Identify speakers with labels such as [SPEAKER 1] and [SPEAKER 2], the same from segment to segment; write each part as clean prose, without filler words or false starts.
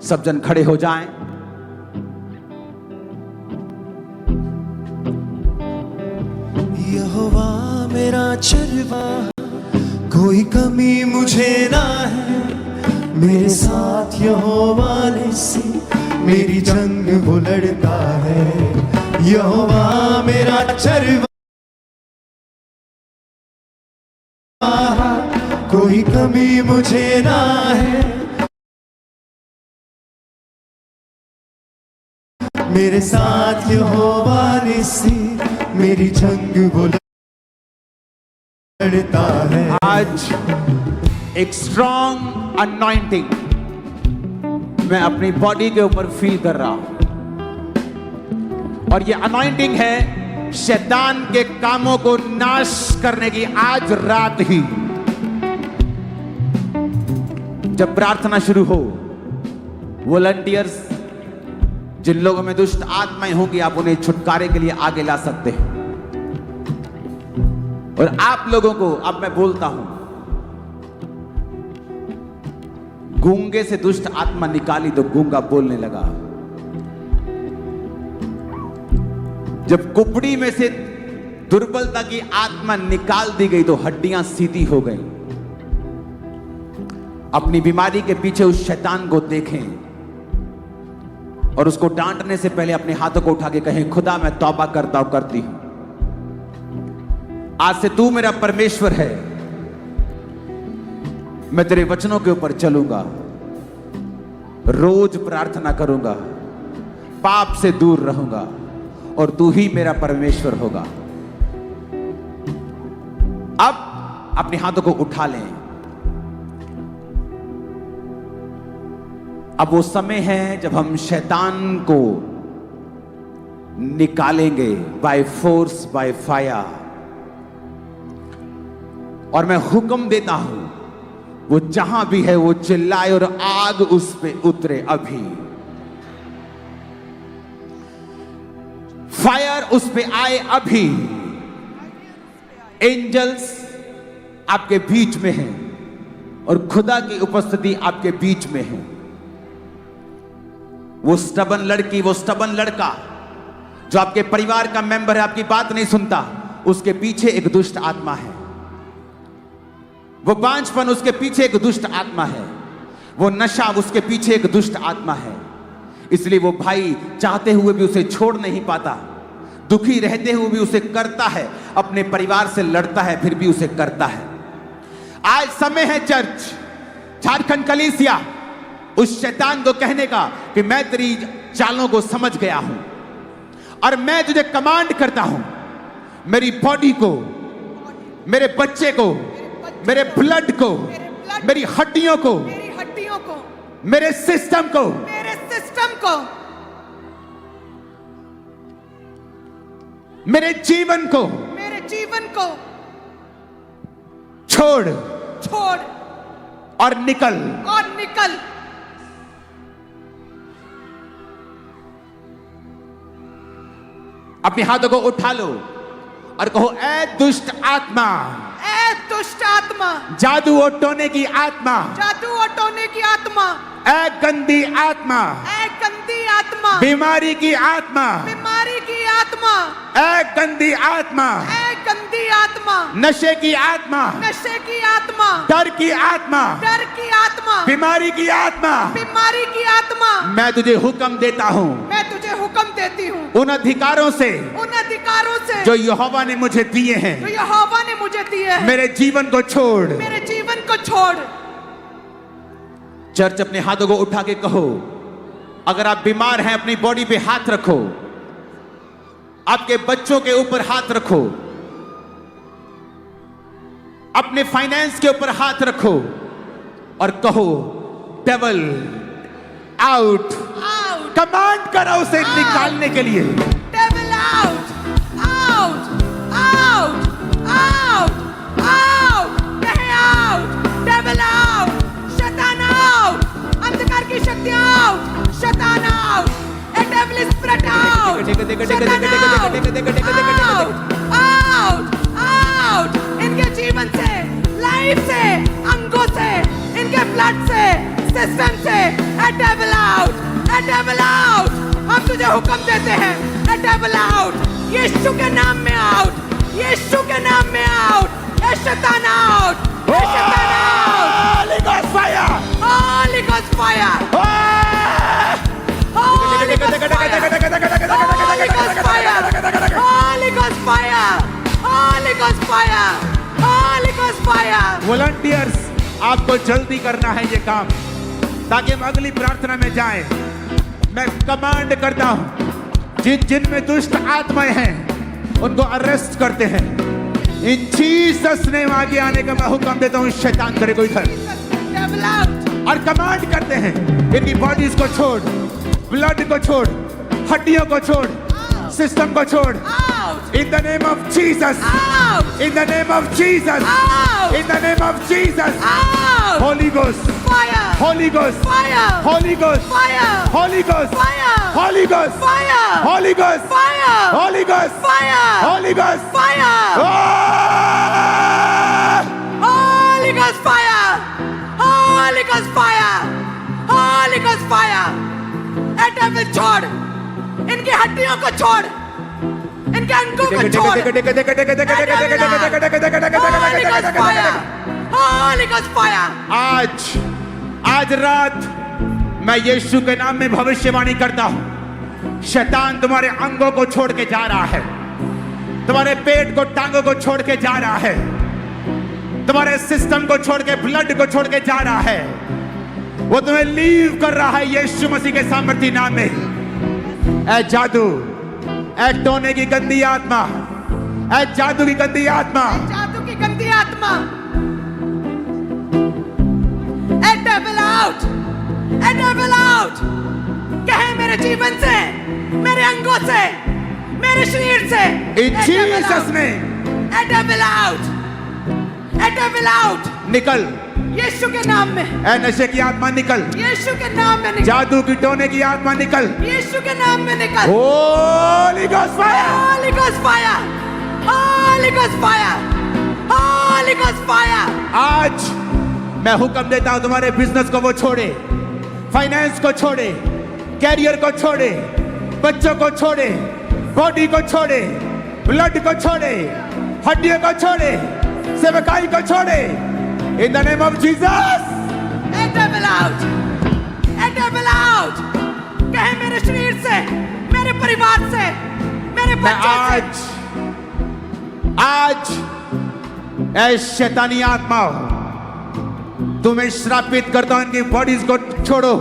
[SPEAKER 1] सब जन खड़े हो जाएं।
[SPEAKER 2] यहोवा मेरा चरवाहा, कोई कमी मुझे ना है। मेरे साथ यहोवा निस्सी, मेरी जंग वो लड़ता है। यहोवा मेरा चरवाहा, कोई कमी मुझे ना है। मेरे साथ यहोवा निस्सी, मेरी जंग वो लड़ता है।
[SPEAKER 1] आज एक स्ट्रॉन्ग अनॉइंटिंग मैं अपनी बॉडी के ऊपर फील कर रहा हूं, और ये अनॉइंटिंग है शैतान के कामों को नाश करने की। आज रात ही जब प्रार्थना शुरू हो, वॉलंटियर्स जिन लोगों में दुष्ट आत्माएं होंगी, आप उन्हें छुटकारे के लिए आगे ला सकते हैं। और आप लोगों को अब मैं बोलता हूं, गूंगे से दुष्ट आत्मा निकाली तो गूंगा बोलने लगा। जब कुपड़ी में से दुर्बलता की आत्मा निकाल दी गई तो हड्डियां सीधी हो गई। अपनी बीमारी के पीछे उस शैतान को देखें और उसको डांटने से पहले अपने हाथों को उठा के कहें, खुदा मैं तौबा करता हूं, करती हूं। आज से तू मेरा परमेश्वर है, मैं तेरे वचनों के ऊपर चलूंगा, रोज प्रार्थना करूंगा, पाप से दूर रहूंगा और तू ही मेरा परमेश्वर होगा। अब अपने हाथों को उठा लें। अब वो समय है जब हम शैतान को निकालेंगे बाय फोर्स, बाय फायर। और मैं हुक्म देता हूं, वो जहां भी है वो चिल्लाए और आग उस पे उतरे। अभी फायर उस पे आए। अभी एंजल्स आपके बीच में हैं और खुदा की उपस्थिति आपके बीच में है। वो स्टबन लड़की, वो स्टबन लड़का जो आपके परिवार का मेंबर है, आपकी बात नहीं सुनता, उसके पीछे एक दुष्ट आत्मा है। वो बांझपन, उसके पीछे एक दुष्ट आत्मा है। वो नशा, उसके पीछे एक दुष्ट आत्मा है। इसलिए वो भाई चाहते हुए भी उसे छोड़ नहीं पाता, दुखी रहते हुए भी उसे करता है, अपने परिवार से लड़ता है फिर भी उसे करता है। आज समय है चर्च, झारखंड कलीसिया, उस शैतान को कहने का कि मैं तेरी चालों को समझ गया हूं और मैं तुझे कमांड करता हूं, मेरी बॉडी को, मेरे बच्चे को, मेरे ब्लड को, मेरी हड्डियों को, मेरे सिस्टम को, मेरे जीवन को छोड़ और निकल। अपने हाथों को उठा लो और कहो, ऐ दुष्ट आत्मा, जादू और टोने की आत्मा, ऐ गंदी आत्मा, बीमारी की आत्मा, ऐ गंदी आत्मा, नशे की आत्मा, डर की आत्मा, बीमारी की आत्मा, मैं तुझे हुक्म देता हूँ उन अधिकारों से जो यहोवा ने मुझे दिए हैं, मेरे जीवन को छोड़। चर्च, अपने हाथों को उठा के कहो, अगर आप बीमार हैं अपनी बॉडी पे हाथ रखो, आपके बच्चों के ऊपर हाथ रखो, अपने फाइनेंस के ऊपर हाथ रखो और कहो, डेविल आउट। कमांड करो उसे निकालने के लिए।
[SPEAKER 3] Devil out, out, out, out, out, कहे आउट, डेविल आउट, शैतान आउट, अंधकार की शक्ति आउट, शैतान आउट, ए डेविल स्पिरिट आउट, शैतान आउट, आउट, आउट, इनके जीवन से, लाइफ से, अंगों से, इनके ब्लड से, सिस्टम से, ए डेविल आउट, ए डेविल आउट। हम तुझे हुक्म देते हैं, ए डेविल आउट, यीशु के नाम में आउट, यीशु के नाम में आउट, ए शैतान आउट, ए शैतान out.
[SPEAKER 1] Holy Ghost fire!
[SPEAKER 3] Holy Ghost fire! Holy Ghost fire! Holy Ghost fire! Holy Ghost fire! Holy Ghost fire! Holy Ghost fire!
[SPEAKER 1] Volunteers, आपको जल्दी करना है ये काम ताकि हम अगली प्रार्थना में जाएं। मैं कमांड करता हूं, जिन में दुष्ट आत्माएं हैं उनको अरेस्ट करते हैं। इन जीसस ने आगे आने का मैं हुक्म देता हूं, शैतान करे कोई इधर,
[SPEAKER 3] Devil out!
[SPEAKER 1] और कमांड करते हैं इनकी बॉडीज को छोड़, ब्लड को छोड़, हड्डियों को छोड़, सिस्टम को छोड़।
[SPEAKER 3] Out!
[SPEAKER 1] In the name of Jesus!
[SPEAKER 3] Out!
[SPEAKER 1] In the name of Jesus!
[SPEAKER 3] Out!
[SPEAKER 1] In the name of Jesus!
[SPEAKER 3] Out!
[SPEAKER 1] Holy Ghost!
[SPEAKER 3] Fire!
[SPEAKER 1] Holy Ghost!
[SPEAKER 3] Fire!
[SPEAKER 1] Holy Ghost!
[SPEAKER 3] Fire!
[SPEAKER 1] Holy Ghost!
[SPEAKER 3] Fire!
[SPEAKER 1] Holy Ghost!
[SPEAKER 3] Fire!
[SPEAKER 1] Holy Ghost!
[SPEAKER 3] Fire!
[SPEAKER 1] Holy Ghost!
[SPEAKER 3] Fire!
[SPEAKER 1] Holy Ghost!
[SPEAKER 3] Fire!
[SPEAKER 1] Ah!
[SPEAKER 3] Holy Ghost fire! Holy Ghost fire! Holy Ghost fire! A devil छोड़, इनकी हड्डियों को छोड़, इनके अंगों को छोड़। Holy Ghost fire! Holy Ghost fire!
[SPEAKER 1] आज रात मैं यीशु के नाम में भविष्यवाणी करता हूं, शैतान तुम्हारे अंगों को छोड़ के जा रहा है, तुम्हारे पेट को, टांगों को छोड़ के जा रहा है, तुम्हारे सिस्टम को छोड़ के, ब्लड को छोड़ के जा रहा है। वो तुम्हें लीव कर रहा है यीशु मसीह के सामर्थ्य नाम में। ऐ जादू, ऐ टोने की गंदी आत्मा, ऐ जादू की गंदी आत्मा,
[SPEAKER 3] जादू की गंदी आत्मा, ए डेविल आउट, ए डेविल आउट। कहे मेरे जीवन से, मेरे अंगों से, मेरे शरीर से,
[SPEAKER 1] इन जीसस ने
[SPEAKER 3] ए डेविल आउट, ए डेविल आउट।
[SPEAKER 1] निकल,
[SPEAKER 3] यीशु के नाम में,
[SPEAKER 1] ऐ नशे की आत्मा निकल,
[SPEAKER 3] यीशु के नाम में निकल,
[SPEAKER 1] जादू की टोने की आत्मा निकल।
[SPEAKER 3] यीशु के नाम में निकल।
[SPEAKER 1] Holy Ghost fire!
[SPEAKER 3] Holy Ghost fire! Holy Ghost fire! Holy Ghost fire!
[SPEAKER 1] आज मैं हुक्म देता हूं तुम्हारे बिजनेस को वो छोड़े, फाइनेंस को छोड़े, कैरियर को छोड़े, बच्चों को छोड़े, बॉडी को छोड़े, ब्लड को छोड़े, हड्डियों को छोड़े, सेवकाई को छोड़े। In the name of Jesus!
[SPEAKER 3] A devil out, A devil out. कहे मेरे शरीर से, मेरे परिवार से, मेरे
[SPEAKER 1] मैं
[SPEAKER 3] बच्चों से,
[SPEAKER 1] आज ऐ शैतानी आत्मा तुम्हें श्रापित करता हूं, इनकी बॉडीज को छोड़ो,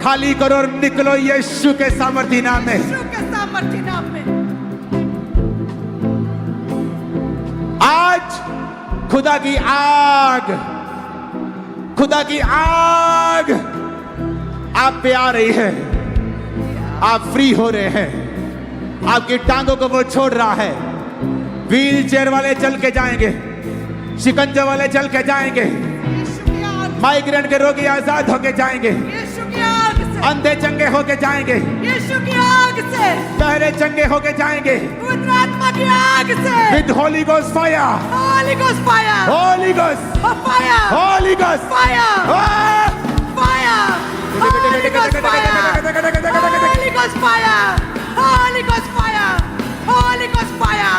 [SPEAKER 1] खाली करो और निकलो यीशु के सामर्थ्य नाम में।
[SPEAKER 3] यीशु के सामर्थ्य नाम में।
[SPEAKER 1] आज खुदा की आग, खुदा की आग आप पे आ रही है, आप फ्री हो रहे हैं, आपकी टांगों को वो छोड़ रहा है। व्हील चेयर वाले चल के जाएंगे, शिकंजे वाले चल के जाएंगे,
[SPEAKER 3] यीशु की आग,
[SPEAKER 1] माइग्रेन के रोगी आजाद होके जाएंगे,
[SPEAKER 3] यीशु की आग से,
[SPEAKER 1] अंधे चंगे होके जाएंगे,
[SPEAKER 3] यीशु की आग से,
[SPEAKER 1] बहरे चंगे होके जाएंगे।
[SPEAKER 3] पवित्र आत्मा की आग से।
[SPEAKER 1] With Holi ghost fire,
[SPEAKER 3] Holy Ghost fire!
[SPEAKER 1] Holi ghost,
[SPEAKER 3] Fire!
[SPEAKER 1] Holi ghost
[SPEAKER 3] Fire! Fire! Holy Ghost fire! Holy Ghost fire! Holy Ghost fire! Holy Ghost fire!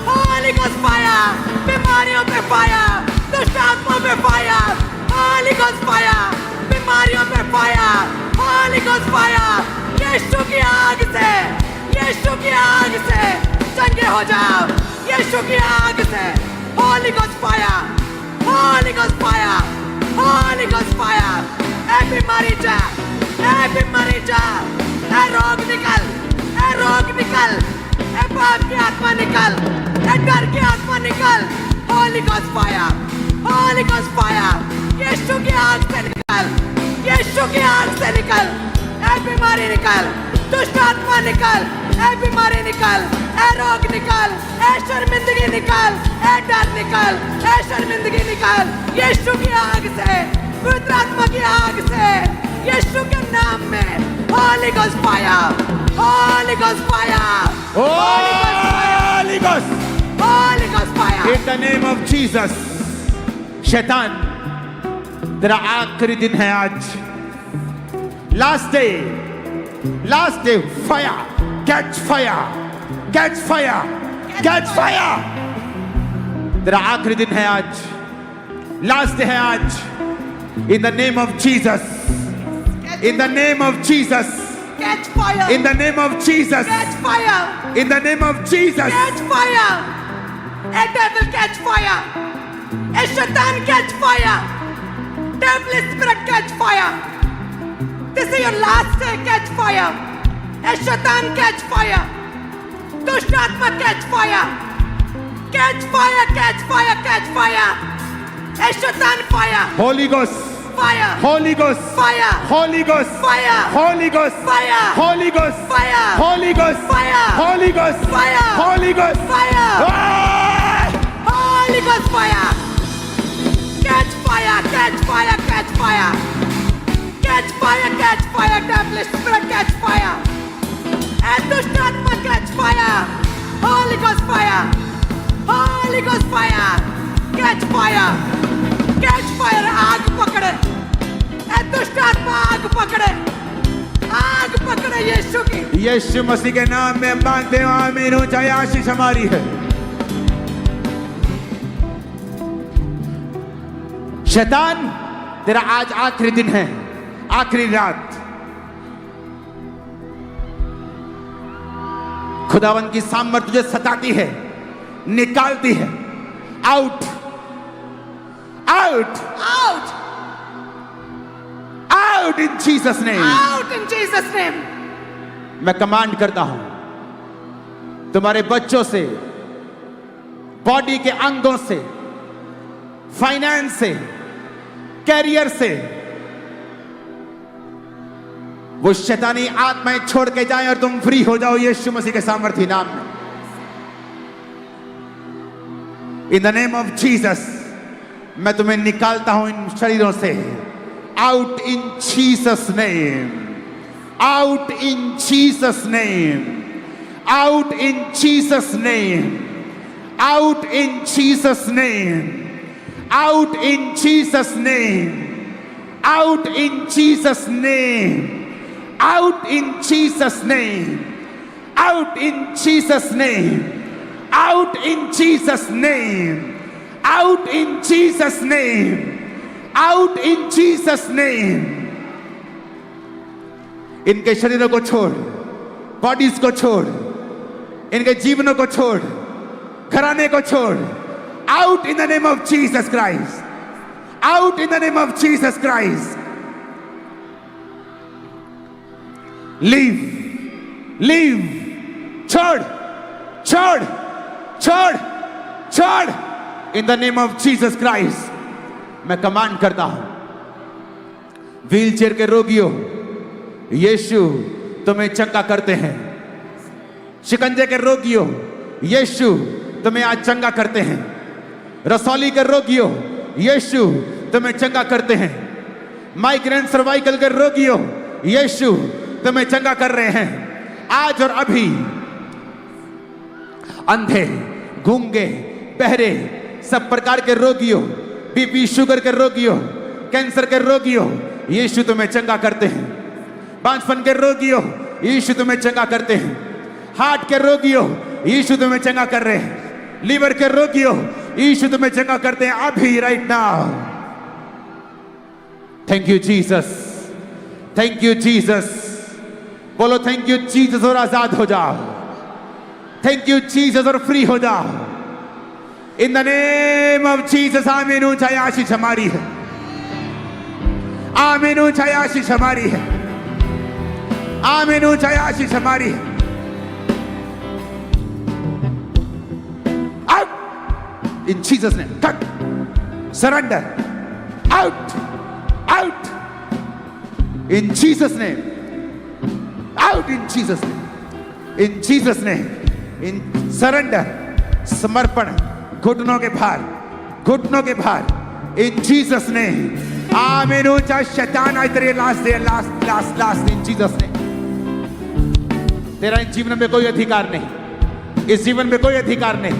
[SPEAKER 3] Holy Ghost fire! बीमारियों पे फायर, दुष्ट आत्माओं पे फायर, Holy Ghost fire! बीमारियों पे fire, Holy Ghost fire! यीशु की आग से, यीशु की आग से चंगे हो जाओ, यीशु की आग से। Holy Ghost fire! Holy Ghost fire! Holy Ghost fire! ए बीमारी जा, ए बीमारी जा, ए रोग निकल, ए रोग निकल, ए पाप की आत्मा निकल, ए डर की आत्मा निकल। Holy Ghost fire! Holy Ghost fire! यीशु की आग से निकल, यीशु की आग से निकल, ए बीमारी निकल, दुष्ट आत्मा निकल, ए बीमारी निकल, ए रोग निकल, ए शर्मिंदगी निकल, ए डर निकल, ए शर्मिंदगी निकल, यीशु की आग से, पवित्र आत्मा की आग से, यीशु के नाम में। Holy Ghost fire! Holy Ghost fire!
[SPEAKER 1] Holi ghost,
[SPEAKER 3] Holy Ghost fire!
[SPEAKER 1] in the name of Jesus। शैतान, तेरा आखिरी दिन है आज, Last day, fire, catch fire, catch fire, catch fire. तेरा आखिरी दिन है आज, लास्ट डे है आज. In the name of Jesus, in the name of Jesus,
[SPEAKER 3] Catch fire.
[SPEAKER 1] in the name of Jesus,
[SPEAKER 3] Catch fire.
[SPEAKER 1] in the name of Jesus.
[SPEAKER 3] Catch fire. A devil catch fire. A shaitan catch fire. Devil spirit catch fire. This is your last day. Catch fire. A shaitan catch fire. दुष्ट आत्मा catch fire. Catch fire. Catch fire. Catch fire. A shaitan fire.
[SPEAKER 1] Holy Ghost,
[SPEAKER 3] Fire.
[SPEAKER 1] Holy Ghost,
[SPEAKER 3] Fire.
[SPEAKER 1] Holy Ghost,
[SPEAKER 3] Fire.
[SPEAKER 1] Holy Ghost,
[SPEAKER 3] Fire.
[SPEAKER 1] Holy Ghost,
[SPEAKER 3] Fire.
[SPEAKER 1] Holy Ghost,
[SPEAKER 3] Fire.
[SPEAKER 1] Holy Ghost,
[SPEAKER 3] Fire.
[SPEAKER 1] Holy Ghost.
[SPEAKER 3] Fire.
[SPEAKER 1] Ah!
[SPEAKER 3] Holy Ghost fire. Catch fire. Catch fire. Catch fire. Catch fire. Catch fire. Devilish spirit catch fire. And दुष्ट आत्मा catch fire. Holy Ghost fire. Holy Ghost fire. Catch fire. Catch fire. आग पकड़े. ए दुष्ट आत्मा आग पकड़े. आग पकड़े यीशु की.
[SPEAKER 1] यीशु मसीह के नाम में मांगते हो आमीन. ऊंचाई आशीष हमारी है. शैतान, तेरा आज आखिरी दिन है, आखिरी रात. खुदावन की सामर्थ तुझे सताती है, निकालती है. Out, out,
[SPEAKER 3] Out.
[SPEAKER 1] Out in Jesus name.
[SPEAKER 3] Out in Jesus name.
[SPEAKER 1] मैं कमांड करता हूं तुम्हारे बच्चों से, बॉडी के अंगों से, फाइनेंस से, कैरियर से वो शैतानी आत्माएं छोड़ के जाएं और तुम फ्री हो जाओ यीशु मसीह के सामर्थी नाम में. In the name of Jesus मैं तुम्हें निकालता हूं इन शरीरों से. Out in Jesus name, out in Jesus name, out in Jesus name, out in Jesus name, out in Jesus name, out in Jesus name, out in Jesus name, out in Jesus name, out in Jesus name, out in Jesus name, out in Jesus name. इनके शरीरों को छोड़, bodies को छोड़, इनके जीवनों को छोड़, घराने को छोड़. Out in the name of Jesus Christ, out in the name of Jesus Christ. Leave, leave, छोड़, छोड़, छोड़, छोड़. In the name of Jesus Christ मैं कमांड करता हूं व्हील चेयर के रोगियों, यीशु तुम्हें चंगा करते हैं. शिकंजे के रोगियों, यीशु तुम्हें आज चंगा करते हैं. रसौली के रोगियों, यीशु तुम्हें चंगा करते हैं. माइग्रेन सर्वाइकल के रोगियों, यीशु तुम्हें चंगा कर रहे हैं आज और अभी. अंधे, गूंगे, बहरे, सब प्रकार के रोगियों, बीपी शुगर के रोगियों, कैंसर के रोगियों, यीशु तुम्हें चंगा करते हैं. बांझपन के रोगियों, यीशु तुम्हें चंगा करते हैं. हार्ट के रोगियों, यीशु तुम्हें चंगा कर रहे हैं. लीवर के रोगियों, यीशु तुम्हें चंगा करते हैं अभी, right now. Thank you Jesus, thank you Jesus. बोलो थैंक यू जीसस और आजाद हो जाओ. थैंक यू जीसस और फ्री हो जाओ. In the name of Jesus. आमीन. ऊंचाई आशीष हमारी है. आमीन. ऊंचाई आशीष हमारी है. आमीन. ऊंचाई आशीष हमारी है. Out in Jesus name. Cut, surrender, out, out in Jesus name, out in Jesus name, in Jesus name. In surrender, समर्पण, घुटनों के भार, घुटनों के भार, इन जीसस ने. आमीन. ऊंचा. शैतान आज तेरे last day, last last last in Jesus ने. तेरा इस जीवन में कोई अधिकार नहीं, इस जीवन में कोई अधिकार नहीं,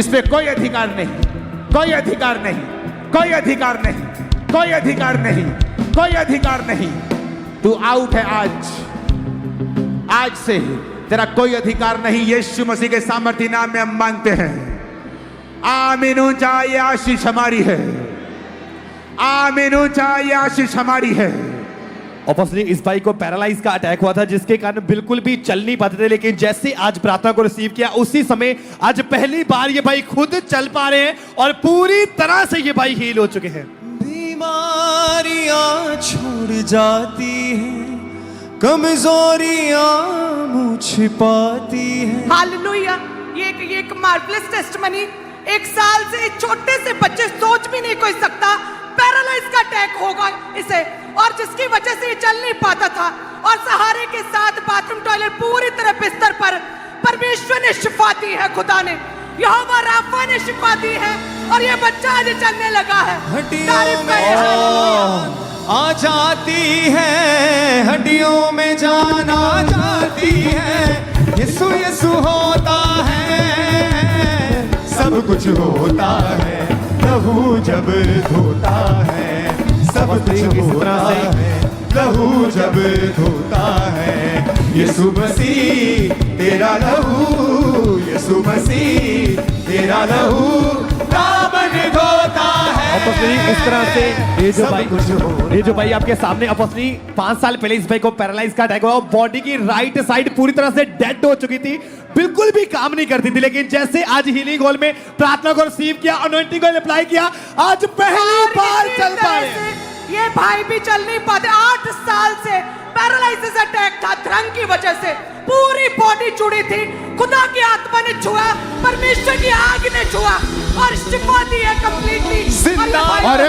[SPEAKER 1] इस पे कोई अधिकार नहीं, कोई अधिकार नहीं, कोई अधिकार नहीं, कोई अधिकार नहीं, कोई अधिकार नहीं. तू आउट है आज से तेरा कोई अधिकार नहीं। यीशु मसीह के सामर्थ्य नाम में हम मांगते हैं, आमीन। ऊंचा ये आशीष हमारी है, आमीन। ऊंचा ये आशीष हमारी है।
[SPEAKER 4] ऑपोजिटली इस भाई को पैरालाइज का अटैक हुआ था, जिसके कारण बिल्कुल भी चल नहीं पाते थे, लेकिन जैसे आज प्रार्थना को रिसीव किया उसी समय आज पहली बार ये भाई खुद चल पा रहे हैं और पूरी तरह से ये भाई हील हो चुके हैं।
[SPEAKER 2] बीमारियां छोड़ जाती हैं, कमजोरियां मुँह छिपाती हैं।
[SPEAKER 3] हालेलुया। ये एक मार्वलस टेस्टिमनी। 1 साल से एक छोटे से बच्चे सोच भी नहीं कोई सकता पैरालाइज का अटैक होगा इसे, और जिसकी वजह से ये चल नहीं पाता था, और सहारे के साथ बाथरूम टॉयलेट पूरी तरह बिस्तर पर परमेश्वर ने शिफा दी है, खुदा ने, यहोवा राफा ने शिफा दी है, और ये बच्चा आज चलने लगा है। तारीफ करें, हालेलुया।
[SPEAKER 2] आ जाती है हड्डियों में जान आ जाती है, यीशु यीशु होता है, सब कुछ होता है, लहू जब धोता है, सब कुछ होता है, लहू जब धोता है। यीशु मसीह तेरा लहू, यीशु मसीह तेरा लहू दामन धोता है।
[SPEAKER 4] ऑपोजिटली इस तरह से ये जो भाई आपके सामने ऑपोजिटली 5 साल पहले इस भाई को पैरालाइज का अटैक हुआ, बॉडी की राइट साइड पूरी तरह से डेड हो चुकी थी, बिल्कुल भी काम नहीं करती थी, लेकिन जैसे आज हीलिंग हॉल में प्रार्थना को रिसीव किया, अनॉइंटिंग को अप्लाई किया, आज पहली बार चल पाए।
[SPEAKER 3] ये भाई भी चल नहीं पाते। 8 साल से पैरालाइसिस अटैक था, ड्रंक की वजह से पूरी बॉडी जुड़ी थी। खुदा की आत्मा ने छुआ, परमेश्वर की आग ने छुआ और शिफा दी है कंप्लीटली।
[SPEAKER 5] और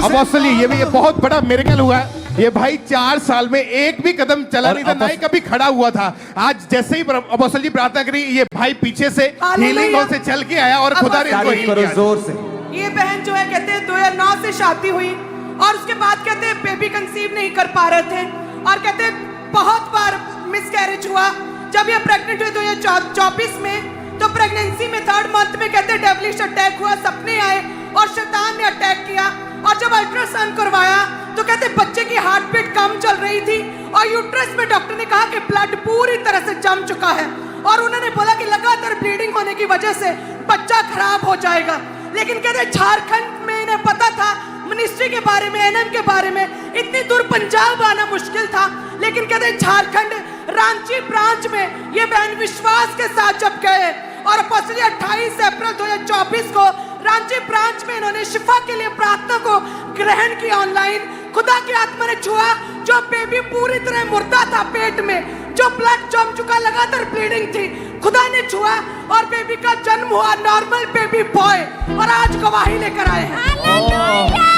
[SPEAKER 5] अपोस्टली ये बहुत बड़ा मिरेकल हुआ है। ये भाई 4 साल में एक भी कदम चला नहीं था, ना ही कभी खड़ा हुआ था। आज जैसे ही अपोस्टल जी प्रार्थना करी, ये भाई पीछे से हीलिंग हॉल से चल के आया और खुदा ने इसको हील किया।
[SPEAKER 1] जोर से।
[SPEAKER 3] ये बहन जो है कहते हैं 2009 से शादी हुई, और उसके बाद कहते हैं बेबी कंसीव नहीं कर पा रहे थे, और कहते हैं बहुत बार मिसकैरेज हुआ। जब ये प्रेग्नेंट हुई 2024 में, तो प्रेगनेंसी में 3rd मंथ में कहते हैं डेविलिश अटैक हुआ, सपने आए और शैतान ने अटैक किया। और जब अल्ट्रासाउंड करवाया तो कहते बच्चे की हार्ट बीट कम चल रही थी, और यूट्रस में डॉक्टर ने कहा कि ब्लड पूरी तरह से जम चुका है, और उन्होंने बोला कि लगातार ब्लीडिंग होने की वजह से बच्चा खराब हो जाएगा। लेकिन कहते झारखंड में इन्हें पता था मिनिस्ट्री के बारे में, एनएम के बारे में, इतनी दूर पंजाब आना मुश्किल था, लेकिन कहते झारखंड रांची ब्रांच में ये बहन विश्वास के साथ जब गए, और 28 अप्रैल 2024 को रांची ब्रांच में इन्होंने शिफा के लिए प्रार्थना को ग्रहण किया ऑनलाइन। खुदा की आत्मा ने छुआ, जो बेबी पूरी तरह मुर्दा था पेट में, जो ब्लड जम चुका, लगातार ब्लीडिंग थी, खुदा ने छुआ और बेबी का जन्म हुआ, नॉर्मल बेबी बॉय, और आज गवाही लेकर आए हैं।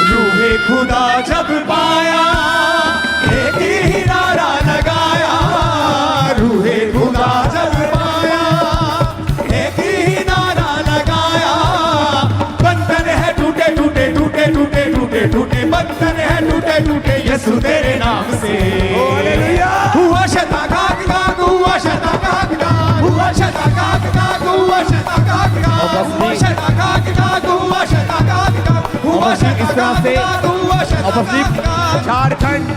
[SPEAKER 2] रूहे खुदा जब पाया, एक ही नारा लगाया, रूहे खुदा जब पाया, एक ही नारा लगाया, बंधन है टूटे टूटे टूटे टूटे टूटे टूटे, बंधन है टूटे टूटे यीशु तेरे नाम से। हुआ शता गाग गाग, हुआ शता गाग गाग, हुआ शता गाग गाग, हुआ शता गाग गाग, हुआ शता गाग गाग, हुआ शता गाग गाग, हुआ शता गाग गाग, हुआ शता गाग गाग।
[SPEAKER 1] झारखंड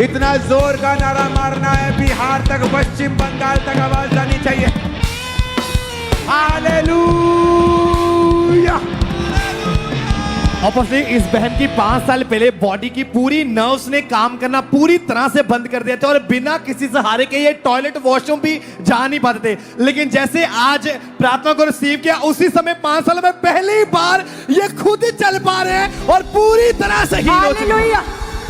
[SPEAKER 1] इतना जोर का नारा मारना है, बिहार तक, पश्चिम बंगाल तक आवाज आनी चाहिए। हालेलुया।
[SPEAKER 4] ऑपोजिटली इस बहन की 5 साल पहले बॉडी की पूरी नर्व्स ने काम करना पूरी तरह से बंद कर दिया था, और बिना किसी सहारे के ये टॉयलेट वॉशरूम भी जा नहीं पाते थे, लेकिन जैसे आज प्रार्थना को रिसीव किया उसी समय 5 साल में पहली बार ये खुद चल पा रहे हैं और पूरी तरह से हील हो चुके हैं।
[SPEAKER 3] हालेलुया।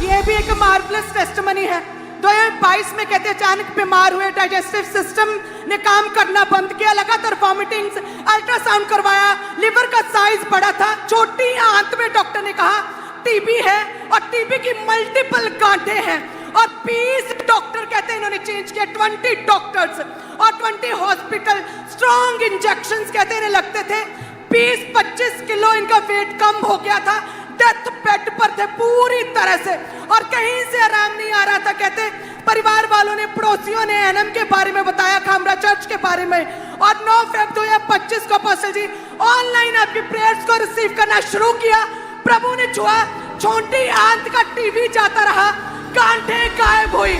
[SPEAKER 3] ये भी एक मार्वलस टेस्टिमनी है। 2022 में कहते अचानक बीमार हुए, डाइजेस्टिव सिस्टम ने काम करना बंद किया, लगातार वॉमिटिंग्स, अल्ट्रासाउंड करवाया, लिवर का साइज बड़ा था, छोटी आंत में डॉक्टर ने कहा टीबी है, और टीबी की मल्टीपल गांठें हैं, और 20 डॉक्टर कहते हैं इन्होंने चेंज किया, 20 डॉक्टर्स और 20 हॉस्पिटल, स्ट्रॉन्ग इंजेक्शंस कहते इन्हें लगते थे, 20-25 किलो इनका वेट कम हो गया था, डेथ बेड पर थे पूरी तरह से, और कहीं से आराम नहीं आ रहा था। कहते परिवार वालों ने, पड़ोसियों ने एनएम के बारे में बताया, खामरा चर्च के बारे में, और 9 फेब 2025 को अपोस्टल जी ऑनलाइन आपकी प्रेयर्स को रिसीव करना शुरू किया। प्रभु ने छुआ, छोटी आंत का टीवी जाता रहा, गांठें गायब हुई,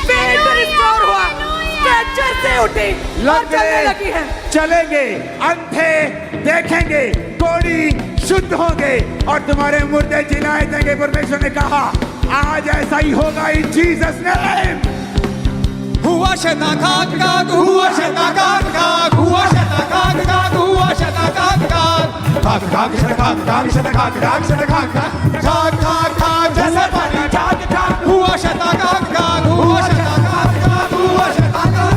[SPEAKER 3] पेट रिस्टोर हुआ, स्ट्रेचर से उठी और चलने लगी है।
[SPEAKER 1] चलेंगे, अंधे देखेंगे, कोढ़ी शुद्ध होंगे और तुम्हारे मुर्दे जिलाए जाएंगे। परमेश्वर ने कहा आज ऐसा ही होगा इन जीसस नेम।
[SPEAKER 2] हुआ शतकाग काग, हुआ शतकाग काग, हुआ शतकाग काग, हुआ शतकाग काग, काग काग शतकाग काग, शतकाग काग, शतकाग काग, काग काग काग जैसे पानी काग काग, हुआ शतकाग काग, हुआ शतकाग काग, हुआ शतकाग।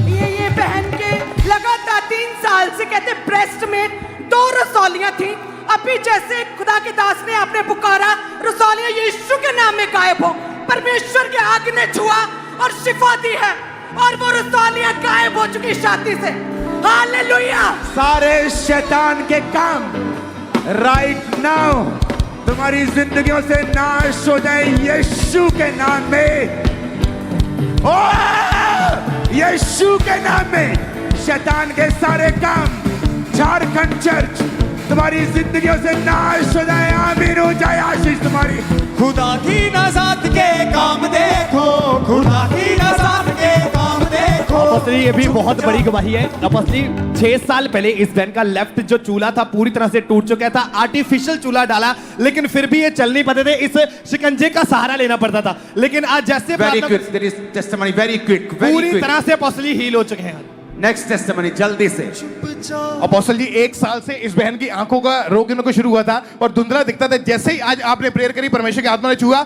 [SPEAKER 3] ये बहन के लगातार 3 साल से कहते ब्रेस्ट में 2 रसौलियां थी। अभी जैसे खुदा के दास ने आपने पुकारा, रसौलियां यीशु के नाम में गायब हो। परमेश्वर के आग ने छुआ और शिफा दी है और वो रसौलियां गायब हो चुकी छाती से। हालेलुया।
[SPEAKER 1] सारे शैतान के काम राइट नाउ तुम्हारी जिंदगियों से नाश हो जाए यीशु के नाम में। ओ यीशु के नाम में शैतान के सारे काम झारखंड चर्च तुम्हारी जिंदगियों से नाश हो जाए। आमीन हो जाए आशीष तुम्हारी।
[SPEAKER 2] खुदा की नज़ात के काम देखो, खुदा की नज़ात के काम देखो।
[SPEAKER 4] अपॉस्टली ये भी बहुत बड़ी गवाही है। अपॉस्टली 6 साल पहले इस बहन का लेफ्ट जो चूल्हा था पूरी तरह से टूट चुका था। आर्टिफिशियल चूल्हा डाला लेकिन फिर भी ये चल नहीं पाते थे, इस शिकंजे का सहारा लेना पड़ता था। लेकिन आज जैसे
[SPEAKER 1] very quick, there is testimony very quick,
[SPEAKER 4] पूरी तरह से अपॉस्टली हील हो चुके हैं।
[SPEAKER 1] नेक्स्ट टेस्टिमनी जल्दी से।
[SPEAKER 5] अपोस्टल जी 1 साल से इस बहन की आंखों का रोग इनको शुरू हुआ था और धुंधला दिखता था। जैसे ही आज आपने प्रेयर करी, परमेश्वर की आत्मा ने छुआ,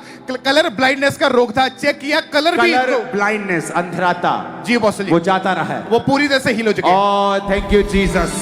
[SPEAKER 5] कलर ब्लाइंडनेस का रोग था, चेक किया कलर भी
[SPEAKER 1] ब्लाइंडनेस अंधराता
[SPEAKER 5] जी अपोस्टल जी
[SPEAKER 1] वो जाता रहा है,
[SPEAKER 5] वो पूरी तरह से हील हो चुके हैं।
[SPEAKER 1] Oh thank you Jesus,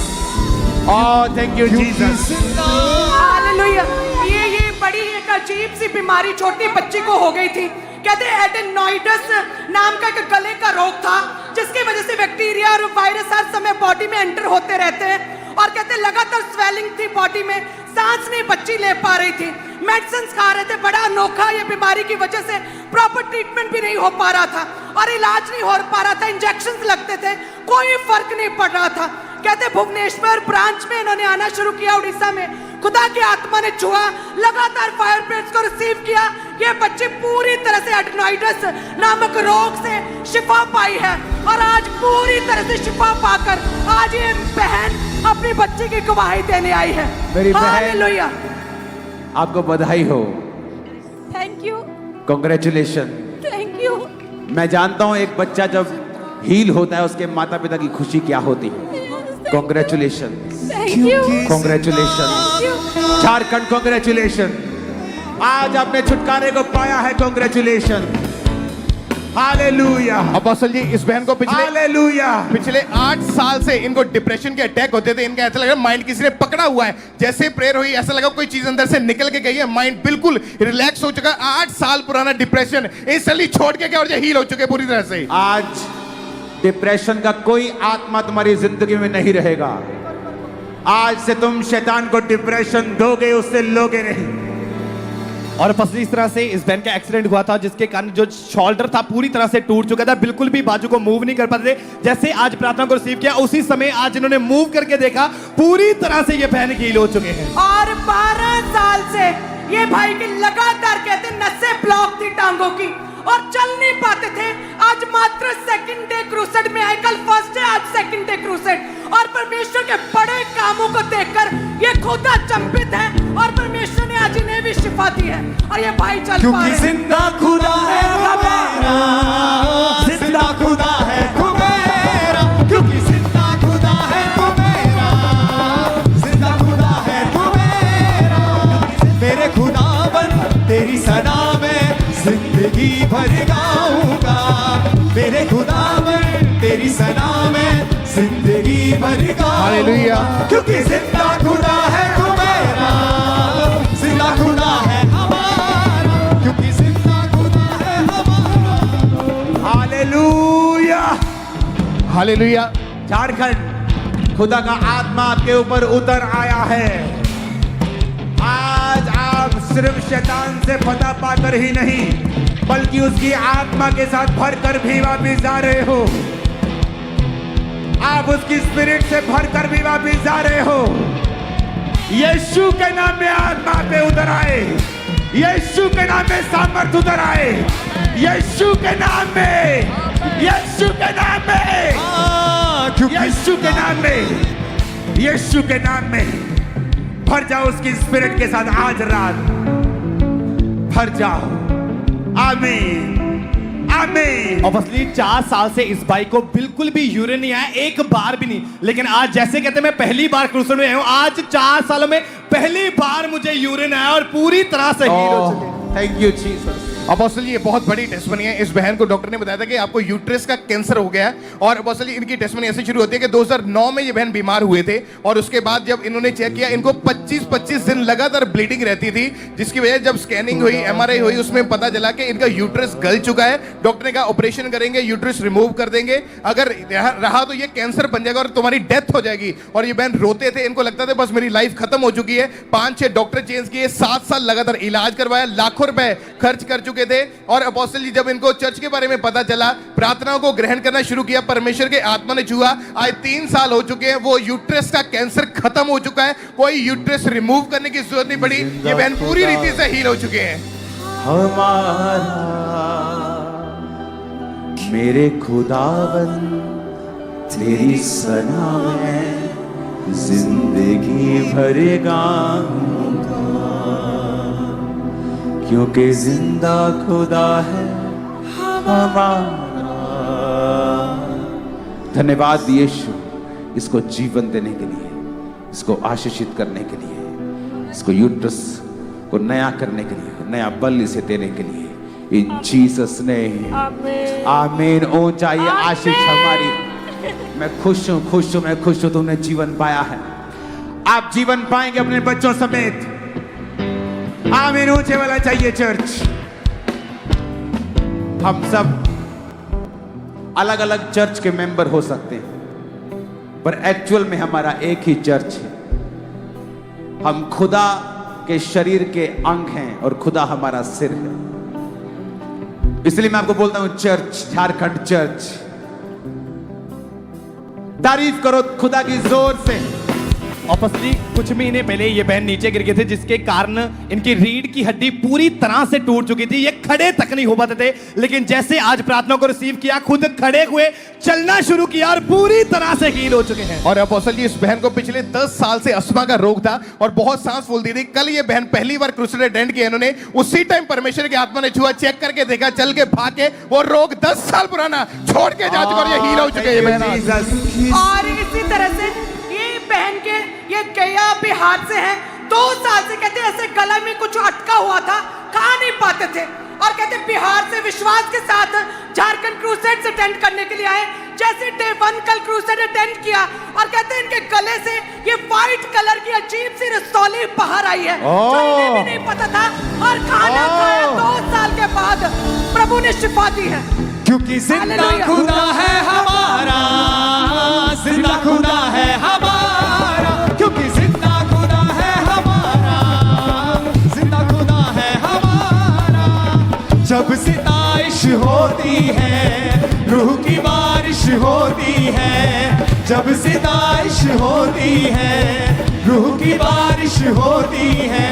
[SPEAKER 1] oh thank you Jesus.
[SPEAKER 3] Hallelujah. ये बड़ी एक अजीब सी बीमारी छोटी बच्ची को हो गई थी। कहते एडेनोइडस नाम का एक गले का रोग था जिसकी वजह से बैक्टीरिया और वायरस हर समय बॉडी में एंटर होते रहते हैं और कहते लगातार स्वेलिंग थी बॉडी में, सांस नहीं बच्ची ले पा रही थी, मेडिसिन खा रहे थे। बड़ा अनोखा ये बीमारी की वजह से प्रॉपर ट्रीटमेंट भी नहीं हो पा रहा था और इलाज नहीं हो पा रहा था, इंजेक्शन लगते थे, कोई फर्क नहीं पड़ रहा था। कहते भुवनेश्वर ब्रांच में इन्होंने आना शुरू किया उड़ीसा में, खुदा की आत्मा ने छुआ, लगातार फायर प्रेयर्स को रिसीव किया। ये बच्ची पूरी तरह से एडेनोइडस नामक रोग से शिफा पाई है और आज पूरी तरह से शिफा पाकर आज ये बहन अपनी बच्ची की गवाही देने आई है।
[SPEAKER 1] मेरी बहन,
[SPEAKER 3] हालेलुया।
[SPEAKER 1] आपको बधाई हो,
[SPEAKER 3] thank you,
[SPEAKER 1] congratulation.
[SPEAKER 3] Thank you.
[SPEAKER 1] मैं जानता हूं एक बच्चा जब हील होता है उसके माता पिता की खुशी क्या होती है। Congratulation,
[SPEAKER 3] thank you,
[SPEAKER 1] congratulation Jharkhand, congratulation. आज आपने छुटकारे को पाया है, कांग्रेचुलेशन। हालेलुया।
[SPEAKER 5] अपोस्टल जी इस बहन को
[SPEAKER 1] हालेलुया।
[SPEAKER 5] पिछले 8 साल से इनको डिप्रेशन के अटैक होते थे। इनका ऐसा लगा माइंड किसी ने पकड़ा हुआ है। जैसे प्रेयर हुई ऐसा लगा कोई चीज अंदर से निकल के गई है, माइंड बिल्कुल रिलैक्स हो चुका। 8 साल पुराना डिप्रेशन इंस्टेंटली छोड़ के क्या और हील हो चुके पूरी तरह से।
[SPEAKER 1] आज डिप्रेशन का कोई आत्मा तुम्हारी जिंदगी में नहीं रहेगा। आज से तुम शैतान को डिप्रेशन दोगे, उससे लोगे नहीं।
[SPEAKER 4] और फसली इस तरह से इस बहन का एक्सीडेंट हुआ था जिसके कारण जो शोल्डर था पूरी तरह से टूट चुका था, बिल्कुल भी बाजू को मूव नहीं कर पाते थे। जैसे आज प्रार्थना को रिसीव किया उसी समय आज इन्होंने मूव करके देखा, पूरी तरह से ये बहन हील हो चुके हैं।
[SPEAKER 3] और 12 साल से ये भाई की लगातार कहते नसें ब्लॉक थी टांगों की और चल नहीं पाते थे। आज मात्र सेकंड डे क्रूसेड में आए, कल फर्स्ट है, आज सेकंड डे क्रूसेड। और परमेश्वर के बड़े कामों को देखकर ये खुद अचंभित है और परमेश्वर ने आज इन्हें भी शिफा दी है और ये भाई चल पा रहे
[SPEAKER 2] क्योंकि
[SPEAKER 3] हैं।
[SPEAKER 2] जिंदा खुदा है मेरा, जिंदा खुदा है मेरा, क्योंकि जिंदा खुदा है मेरा, जिंदा खुदा है मेरा। मेरे खुदावन तेरी सना में जिंदगी भर गाऊंगा, मेरे खुदावन तेरी सना में जिंदगी भर गाऊंगा।
[SPEAKER 5] हालेलुया।
[SPEAKER 2] क्योंकि जिंदा खुदा है मेरा, जिंदा खुदा है हमारा, क्योंकि जिंदा खुदा है हमारा।
[SPEAKER 1] हालेलुया।
[SPEAKER 5] हालेलुया।
[SPEAKER 1] झारखंड खुदा का आत्मा आपके ऊपर उतर आया है। आज आप सिर्फ शैतान से फतह पाकर ही नहीं बल्कि उसकी आत्मा के साथ भरकर भी वापिस जा रहे हो। आप उसकी स्पिरिट से भरकर भी वापिस जा रहे हो। यीशु के नाम में आत्मा पे उतर आए। यीशु के नाम में सामर्थ उतर आए, यीशु के नाम में, यीशु के नाम में, यीशु के नाम में, यीशु के नाम में भर जाओ उसकी स्पिरिट के साथ आज रात, भर जाओ। आमीन, आमीन।
[SPEAKER 4] ऑब्वियसली 4 साल से इस भाई को बिल्कुल भी यूरिन नहीं आया, एक बार भी नहीं। लेकिन आज जैसे कहते हैं मैं पहली बार क्रूसेड में आया हूं, आज 4 सालों में पहली बार मुझे यूरिन आया और पूरी तरह से हील हो चुके।
[SPEAKER 1] Thank you Jesus.
[SPEAKER 5] अपोस्टल ये बहुत बड़ी टेस्टमनी है। इस बहन को डॉक्टर ने बताया था कि आपको यूट्रस का कैंसर हो गया है, और अपोस्टल इनकी टेस्टमनी ऐसे शुरू होती है कि 2009 में ये बहन बीमार हुए थे, और उसके बाद जब इन्होंने चेक किया इनको 25 दिन लगातार ब्लीडिंग रहती थी, जिसकी वजह जब स्कैनिंग हुई, MRI हुई, उसमें पता चला कि इनका यूट्रस गल चुका है। डॉक्टर ने कहा ऑपरेशन करेंगे, यूट्रस रिमूव कर देंगे, अगर रहा तो ये कैंसर बन जाएगा और तुम्हारी डेथ हो जाएगी। और ये बहन रोते थे, इनको लगता था बस मेरी लाइफ खत्म हो चुकी है। 5-6 डॉक्टर चेंज किए, 7 साल लगातार इलाज करवाया, लाखों रुपए खर्च कर चुके थे। और अपोस्टल जी जब इनको चर्च के बारे में पता चला, प्रार्थनाओं को ग्रहण करना शुरू किया, परमेश्वर के आत्मा ने छुआ। आज 3 साल हो चुके हैं, वो यूट्रस का कैंसर खत्म हो चुका है, कोई यूट्रस रिमूव करने की जरूरत नहीं पड़ी। ये बहन पूरी रीति से हील हो चुके हैं।
[SPEAKER 1] हमारा मेरे खुदावन तेरी सना में जिंदगी भरेगा, क्योंकि जिंदा खुदा है हमारा। धन्यवाद यीशु, इसको जीवन देने के लिए, इसको आशीषित करने के लिए, इसको यूट्रस को नया करने के लिए, नया बल इसे देने के लिए। इन जीसस ने आमीन। ओ चाहिए आशीष हमारी। मैं खुश हूं, खुश हूं, मैं खुश हूं, तुमने जीवन पाया है। आप जीवन पाएंगे अपने बच्चों समेत। आमीन। ऊंचे वाला चाहिए चर्च। हम सब अलग अलग चर्च के मेंबर हो सकते हैं, पर एक्चुअल में हमारा एक ही चर्च है। हम खुदा के शरीर के अंग हैं और खुदा हमारा सिर है। इसलिए मैं आपको बोलता हूं चर्च, झारखंड चर्च। तारीफ करो खुदा की जोर से।
[SPEAKER 4] ऑब्वियसली कुछ महीने पहले ये बहन नीचे गिर गए थे, जिसके कारण इनकी रीढ़ की हड्डी पूरी तरह से टूट चुकी थी। ये खड़े तक नहीं हो पाते थे, लेकिन जैसे आज प्रार्थना को रिसीव किया, खुद खड़े हुए, चलना शुरू किया और पूरी तरह से हील हो चुके हैं।
[SPEAKER 5] और अपोस्टल जी इस बहन को पिछले 10 साल से अस्थमा का रोग था और बहुत सांस फूलती थी। कल ये बहन पहली बार क्रूसेड अटेंड किया इन्होंने, उसी टाइम परमेश्वर की आत्मा ने छुआ, चेक करके देखा, चल के भाग के वो रोग 10 साल पुराना छोड़ के जा चुका और ये हील हो चुके हैं बहन।
[SPEAKER 3] और इसी तरह से ये बहन के ये गया बिहार से है। 2 साल से कहते ऐसे गला में कुछ अटका हुआ था, खा नहीं पाते थे, और कहते बिहार से विश्वास के साथ झारखंड क्रूसेड अटेंड करने के लिए आए। जैसे डे 1 कल क्रूसेड अटेंड किया, और कहते इनके गले से ये व्हाइट कलर की अजीब सी रसौली बाहर आई है, जो इन्हें भी नहीं पता था। और खाना खाया 2 साल के बाद प्रभु ने शिफा दी है,
[SPEAKER 2] क्योंकि जिंदा खुदा है हमारा, जिंदा खुदा है हमारा, क्योंकि जिंदा खुदा है हमारा, जिंदा खुदा है हमारा। जब सिताइश होती है, रूह की बारिश होती है, जब सिताइश होती है, रूह की बारिश होती है,